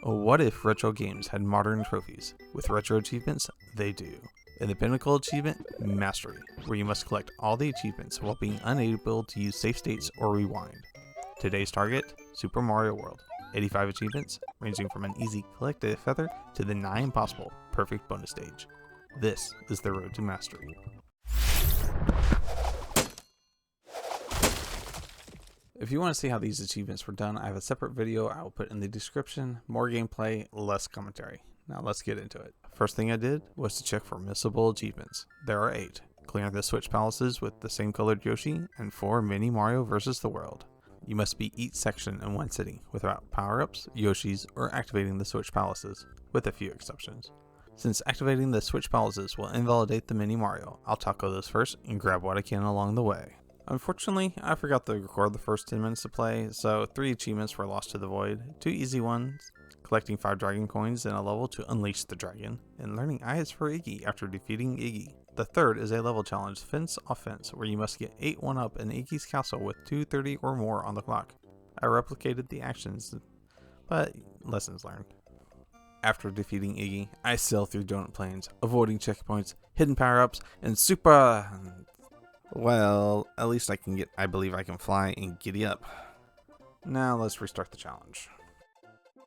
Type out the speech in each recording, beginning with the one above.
What if retro games had modern trophies? With retro achievements, they do. In the pinnacle achievement, Mastery, where you must collect all the achievements while being unable to use save states or rewind. Today's target, Super Mario World. 85 achievements, ranging from an easy collect a feather to the nigh impossible perfect bonus stage. This is the road to mastery. If you want to see how these achievements were done, I have a separate video I will put in the description. More gameplay, less commentary. Now let's get into it. First thing I did was to check for missable achievements. There are 8. Clear the Switch Palaces with the same colored Yoshi, and 4 Mini Mario vs. the World. You must beat each section in one sitting, without power-ups, Yoshis, or activating the Switch Palaces, with a few exceptions. Since activating the Switch Palaces will invalidate the Mini Mario, I'll tackle those first and grab what I can along the way. Unfortunately, I forgot to record the first 10 minutes to play, so 3 achievements were lost to the void, 2 easy ones, collecting 5 dragon coins in a level to unleash the dragon, and learning eyes for Iggy after defeating Iggy. The third is a level challenge, Fence Offense, where you must get 8 1-up in Iggy's castle with 2:30 or more on the clock. I replicated the actions, but lessons learned. After defeating Iggy, I sail through donut plains, avoiding checkpoints, hidden power-ups, and super... Well, at least I believe I can fly and giddy up. Now let's restart the challenge.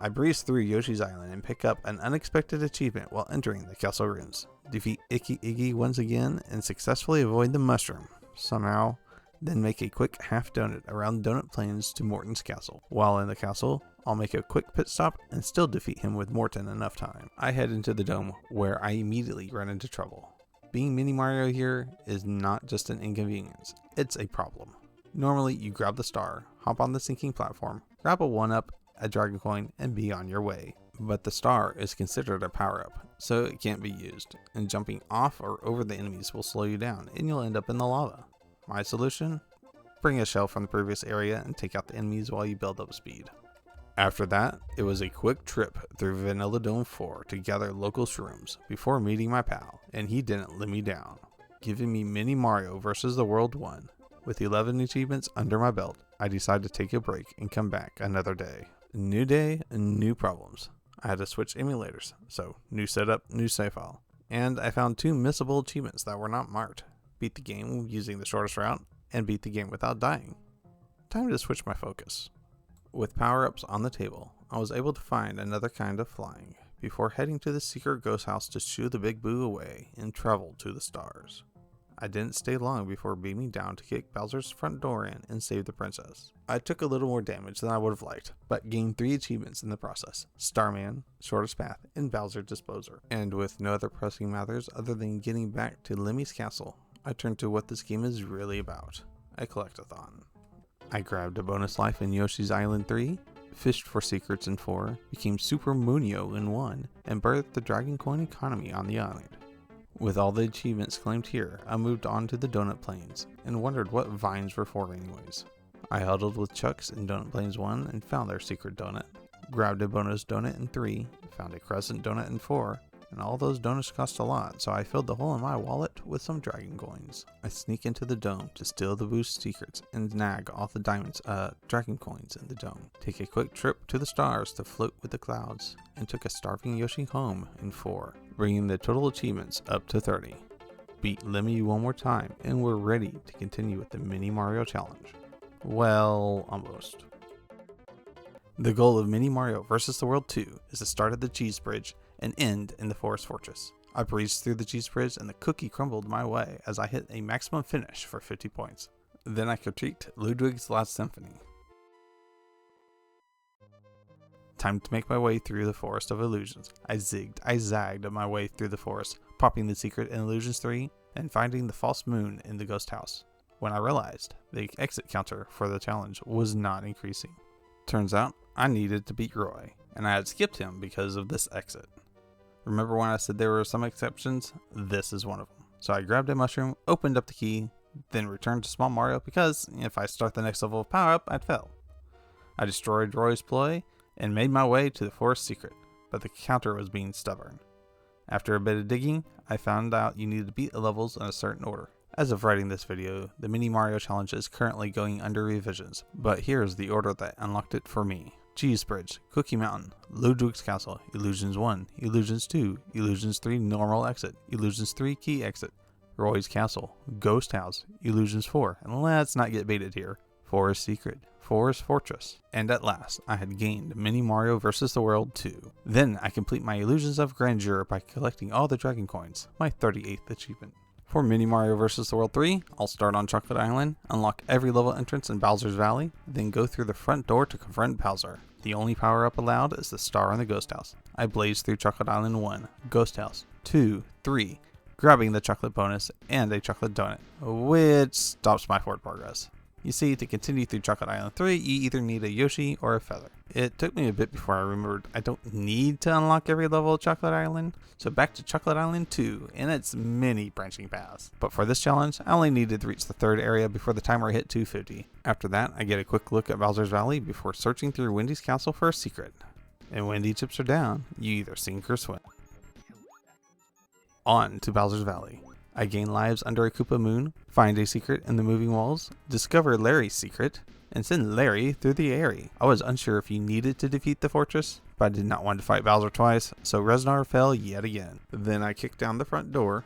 I breeze through Yoshi's Island and pick up an unexpected achievement while entering the castle ruins. Defeat Icky Iggy once again and successfully avoid the mushroom, somehow. Then make a quick half donut around Donut Plains to Morton's castle. While in the castle, I'll make a quick pit stop and still defeat him with Morton enough time. I head into the dome where I immediately run into trouble. Being Mini Mario here is not just an inconvenience, it's a problem. Normally you grab the star, hop on the sinking platform, grab a 1-up, a dragon coin, and be on your way. But the star is considered a power-up, so it can't be used, and jumping off or over the enemies will slow you down and you'll end up in the lava. My solution? Bring a shell from the previous area and take out the enemies while you build up speed. After that, it was a quick trip through Vanilla Dome 4 to gather local shrooms before meeting my pal, and he didn't let me down, giving me Mini Mario vs. the World 1. With 11 achievements under my belt, I decided to take a break and come back another day. New day, new problems. I had to switch emulators, so new setup, new save file. And I found 2 missable achievements that were not marked. Beat the game using the shortest route, and beat the game without dying. Time to switch my focus. With power-ups on the table, I was able to find another kind of flying, before heading to the secret ghost house to shoo the big boo away and travel to the stars. I didn't stay long before beaming down to kick Bowser's front door in and save the princess. I took a little more damage than I would have liked, but gained 3 achievements in the process: Starman, Shortest Path, and Bowser Disposer. And with no other pressing matters other than getting back to Lemmy's castle, I turned to what this game is really about: a collectathon. I grabbed a bonus life in Yoshi's Island 3, fished for secrets in 4, became Super Munio in 1, and birthed the Dragon Coin economy on the island. With all the achievements claimed here, I moved on to the Donut Plains, and wondered what vines were for anyways. I huddled with Chucks in Donut Plains 1 and found their secret donut, grabbed a bonus donut in 3, found a crescent donut in 4, and all those donuts cost a lot, so I filled the hole in my wallet with some dragon coins. I sneak into the dome to steal the boost secrets and snag all the dragon coins in the dome. Take a quick trip to the stars to float with the clouds, and took a starving Yoshi home in 4, bringing the total achievements up to 30. Beat Lemmy one more time, and we're ready to continue with the Mini Mario Challenge. Well, almost. The goal of Mini Mario vs. the World 2 is to start at the Cheese Bridge and end in the Forest Fortress. I breezed through the cheese bridge and the cookie crumbled my way as I hit a maximum finish for 50 points. Then I critiqued Ludwig's Last Symphony. Time to make my way through the Forest of Illusions. I zagged my way through the forest, popping the secret in Illusions 3 and finding the false moon in the ghost house, when I realized the exit counter for the challenge was not increasing. Turns out I needed to beat Roy, and I had skipped him because of this exit. Remember when I said there were some exceptions? This is one of them. So I grabbed a mushroom, opened up the key, then returned to Small Mario because if I start the next level of power-up, I'd fail. I destroyed Roy's ploy and made my way to the forest secret, but the counter was being stubborn. After a bit of digging, I found out you needed to beat the levels in a certain order. As of writing this video, the Mini Mario Challenge is currently going under revisions, but here's the order that unlocked it for me. Cheese Bridge, Cookie Mountain, Ludwig's Castle, Illusions 1, Illusions 2, Illusions 3 Normal Exit, Illusions 3 Key Exit, Roy's Castle, Ghost House, Illusions 4, and let's not get baited here, Forest Secret, Forest Fortress, and at last I had gained Mini Mario vs. the World 2. Then I complete my Illusions of Grandeur by collecting all the Dragon Coins, my 38th achievement. For Mini Mario vs. the World 3, I'll start on Chocolate Island, unlock every level entrance in Bowser's Valley, then go through the front door to confront Bowser. The only power up allowed is the star in the Ghost House. I blaze through Chocolate Island 1, Ghost House, 2, 3, grabbing the chocolate bonus and a chocolate donut, which stops my forward progress. You see, to continue through Chocolate Island 3, you either need a Yoshi or a feather. It took me a bit before I remembered I don't need to unlock every level of Chocolate Island, so back to Chocolate Island 2 and its many branching paths. But for this challenge, I only needed to reach the third area before the timer hit 250. After that, I get a quick look at Bowser's Valley before searching through Wendy's castle for a secret. And when the chips are down, you either sink or swim. On to Bowser's Valley. I gain lives under a Koopa Moon, find a secret in the moving walls, discover Larry's secret, and send Larry through the area. I was unsure if you needed to defeat the fortress, but I did not want to fight Bowser twice, so Resnar fell yet again. Then I kicked down the front door,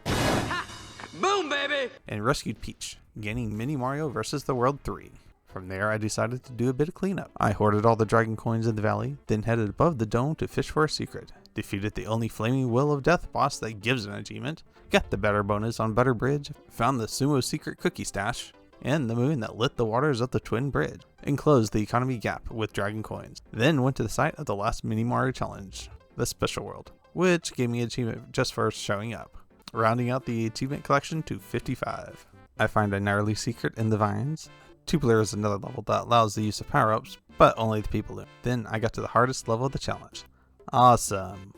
Boom, baby! and rescued Peach, gaining Mini Mario vs. the World 3. From there, I decided to do a bit of cleanup. I hoarded all the Dragon Coins in the valley, then headed above the dome to fish for a secret. Defeated the only Flaming Will of Death boss that gives an achievement, got the better bonus on Butter Bridge, found the Sumo Secret Cookie Stash, and the moon that lit the waters of the Twin Bridge, and closed the economy gap with Dragon Coins. Then went to the site of the last Mini Mario challenge, the Special World, which gave me an achievement just for showing up, rounding out the achievement collection to 55. I find a gnarly secret in the vines. Tubular is another level that allows the use of power-ups, but only the people do. Then I got to the hardest level of the challenge. Awesome.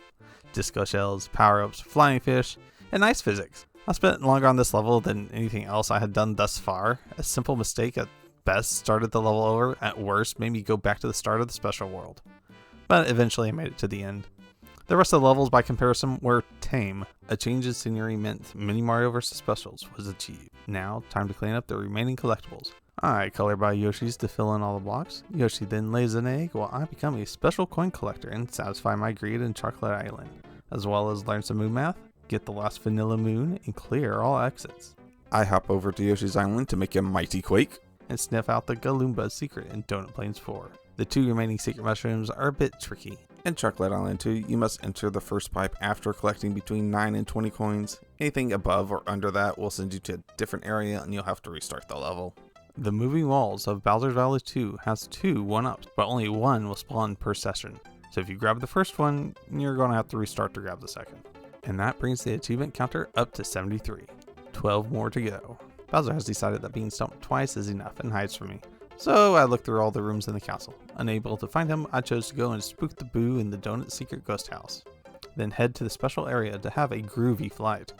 Disco shells, power-ups, flying fish, and ice physics. I spent longer on this level than anything else I had done thus far. A simple mistake at best started the level over, at worst made me go back to the start of the Special World. But eventually I made it to the end. The rest of the levels by comparison were tame. A change in scenery meant Mini Mario vs. Specials was achieved. Now, time to clean up the remaining collectibles. I color by Yoshi's to fill in all the blocks. Yoshi then lays an egg while I become a special coin collector and satisfy my greed in Chocolate Island, as well as learn some moon math, get the last vanilla moon, and clear all exits. I hop over to Yoshi's Island to make a mighty quake, and sniff out the Galumba's secret in Donut Plains 4. The two remaining secret mushrooms are a bit tricky. In Chocolate Island 2, you must enter the first pipe after collecting between 9 and 20 coins. Anything above or under that will send you to a different area and you'll have to restart the level. The moving walls of Bowser's Valley 2 has 2 1-ups, but only 1 will spawn per session. So if you grab the first one, you're going to have to restart to grab the second. And that brings the achievement counter up to 73. 12 more to go. Bowser has decided that being stumped twice is enough and hides from me. So I look through all the rooms in the castle. Unable to find him, I chose to go and spook the Boo in the Donut Secret Ghost House. Then head to the special area to have a groovy flight,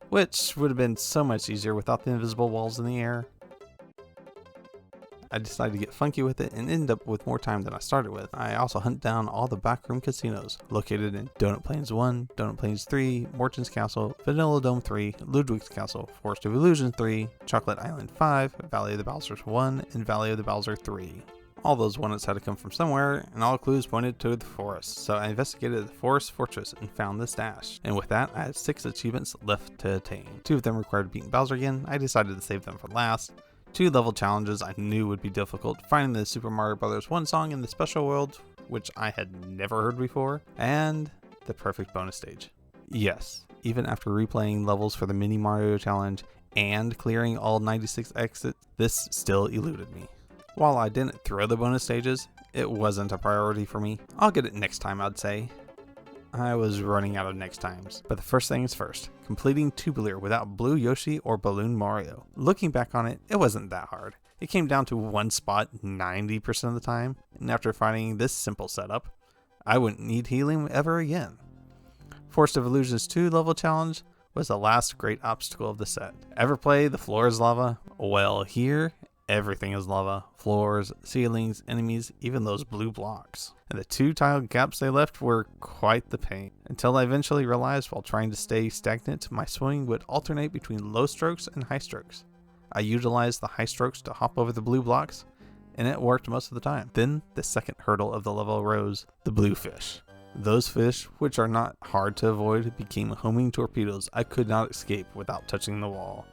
which would have been so much easier without the invisible walls in the air. I decided to get funky with it and end up with more time than I started with. I also hunt down all the backroom casinos located in Donut Plains 1, Donut Plains 3, Morton's Castle, Vanilla Dome 3, Ludwig's Castle, Forest of Illusion 3, Chocolate Island 5, Valley of the Bowsers 1, and Valley of the Bowser 3. All those one-ups had to come from somewhere, and all clues pointed to the forest, so I investigated the Forest Fortress and found the stash. And with that, I had 6 achievements left to attain. 2 of them required beating Bowser again. I decided to save them for last. 2 level challenges I knew would be difficult, finding the Super Mario Bros. 1 song in the Special World, which I had never heard before, and the perfect bonus stage. Yes, even after replaying levels for the Mini Mario Challenge and clearing all 96 exits, this still eluded me. While I didn't throw the bonus stages, it wasn't a priority for me. I'll get it next time, I'd say. I was running out of next times. But the first thing is first, completing Tubular without Blue Yoshi or Balloon Mario. Looking back on it, it wasn't that hard. It came down to one spot 90% of the time, and after finding this simple setup, I wouldn't need healing ever again. Forest of Illusions 2 level challenge was the last great obstacle of the set. Ever play The Floor is Lava? Well, here, everything is lava. Floors, ceilings, enemies, even those blue blocks. And the 2 tile gaps they left were quite the pain. Until I eventually realized while trying to stay stagnant, my swing would alternate between low strokes and high strokes. I utilized the high strokes to hop over the blue blocks, and it worked most of the time. Then the second hurdle of the level arose, the blue fish. Those fish, which are not hard to avoid, became homing torpedoes I could not escape without touching the wall.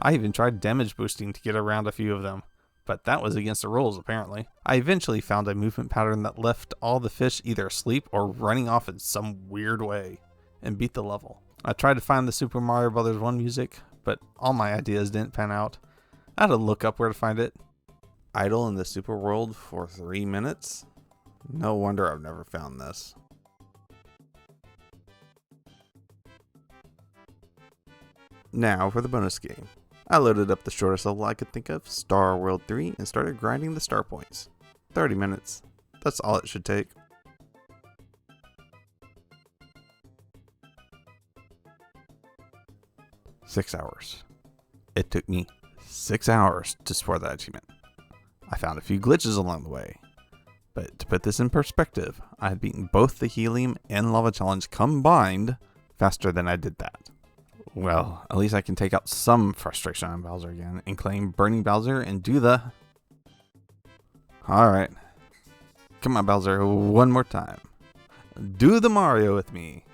I even tried damage boosting to get around a few of them, but that was against the rules apparently. I eventually found a movement pattern that left all the fish either asleep or running off in some weird way, and beat the level. I tried to find the Super Mario Bros. 1 music, but all my ideas didn't pan out. I had to look up where to find it. Idle in the super world for 3 minutes? No wonder I've never found this. Now for the bonus game. I loaded up the shortest level I could think of, Star World 3, and started grinding the star points. 30 minutes. That's all it should take. Six hours. It took me 6 hours to score that achievement. I found a few glitches along the way. But to put this in perspective, I had beaten both the helium and lava challenge combined faster than I did that. Well, at least I can take out some frustration on Bowser again and claim Burning Bowser and do the... Alright. Come on, Bowser, one more time. Do the Mario with me.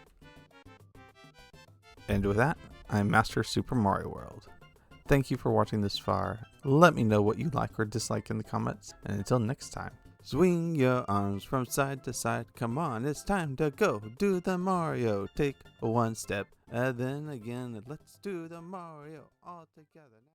And with that, I'm Master Super Mario World. Thank you for watching this far. Let me know what you like or dislike in the comments. And until next time, swing your arms from side to side. Come on, it's time to go do the Mario. Take one step and then again. Let's do the Mario all together.